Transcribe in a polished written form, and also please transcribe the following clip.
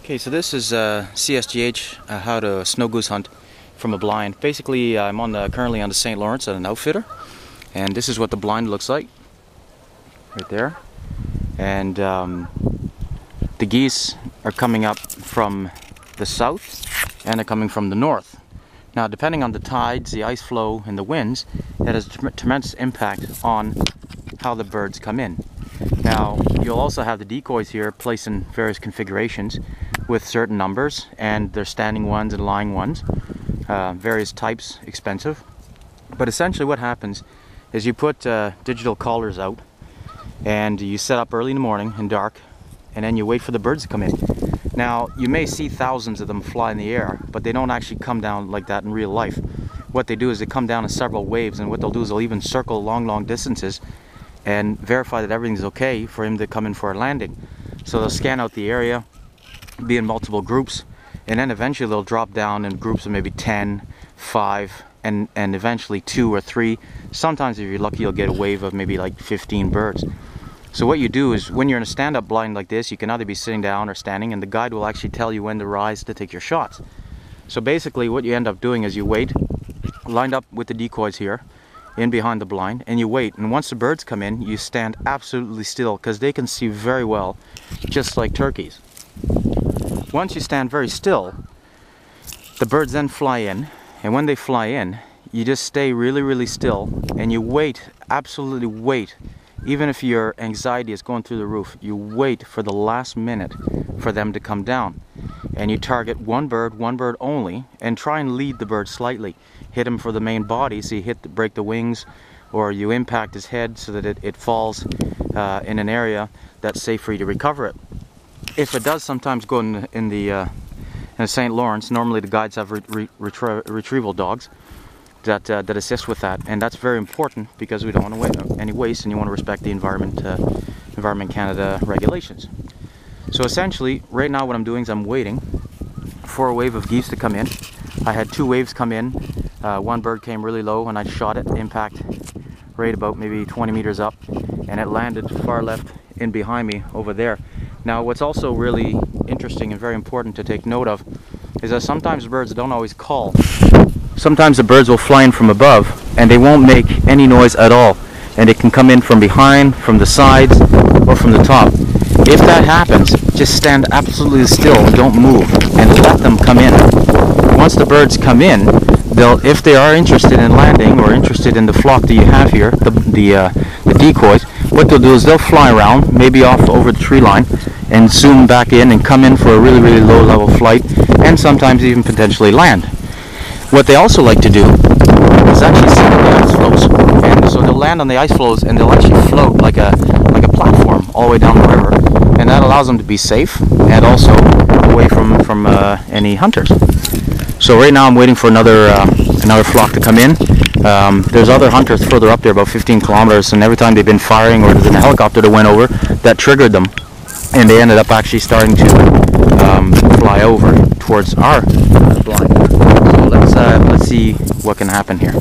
Okay, so this is CSGH, how to snow goose hunt from a blind. Basically, I'm currently on the St. Lawrence at an outfitter, and this is what the blind looks like, right there. And the geese are coming up from the south, and they're coming from the north. Now, depending on the tides, the ice flow, and the winds, it has a tremendous impact on how the birds come in. Now, you'll also have the decoys here placed in various configurations with certain numbers, and they're standing ones and lying ones, various types, expensive. But essentially what happens is you put digital collars out, and you set up early in the morning and dark, and then you wait for the birds to come in. Now, you may see thousands of them fly in the air, but they don't actually come down like that in real life. What they do is they come down in several waves, and what they'll do is they'll even circle long distances and verify that everything's okay for him to come in for a landing. So they'll scan out the area, be in multiple groups, and then eventually they'll drop down in groups of maybe 10, 5, and eventually 2 or 3. Sometimes if you're lucky you'll get a wave of maybe like 15 birds. So what you do is, when you're in a stand-up blind like this, you can either be sitting down or standing, and the guide will actually tell you when to rise to take your shots. So basically what you end up doing is you wait, lined up with the decoys here, in behind the blind, and you wait. And once the birds come in, you stand absolutely still, because they can see very well, just like turkeys. Once you stand very still, the birds then fly in, and when they fly in, you just stay really still, and you wait, absolutely wait. Even if your anxiety is going through the roof, you wait for the last minute for them to come down. And you target one bird only, and try and lead the bird slightly. Hit him for the main body, so you break the wings, or you impact his head so that it falls in an area that's safe for you to recover it. If it does sometimes go in the St. Lawrence, normally the guides have retrieval dogs that assist with that, and that's very important because we don't want to any waste, and you want to respect the Environment Canada regulations. So essentially, right now what I'm doing is I'm waiting for a wave of geese to come in. I had 2 waves come in. One bird came really low, and I shot it impact right about maybe 20 meters up, and it landed far left in behind me over there. Now, what's also really interesting and very important to take note of is that sometimes birds don't always call. Sometimes the birds will fly in from above, and they won't make any noise at all, and it can come in from behind, from the sides, or from the top. If that happens, just stand absolutely still and don't move, and let them come in. Once the birds come in, if they are interested in landing or interested in the flock that you have here, the decoys, what they'll do is they'll fly around, maybe off over the tree line, and zoom back in and come in for a really low level flight, and sometimes even potentially land. What they also like to do is actually sit on the ice floes, and so they'll land on the ice floes, and they'll actually float like a platform all the way down the river, and that allows them to be safe and also away from any hunters. So right now I'm waiting for another flock to come in. There's other hunters further up there, about 15 kilometers, and every time they've been firing, or there's a helicopter that went over, that triggered them, and they ended up actually starting to fly over towards our blind. So let's see what can happen here.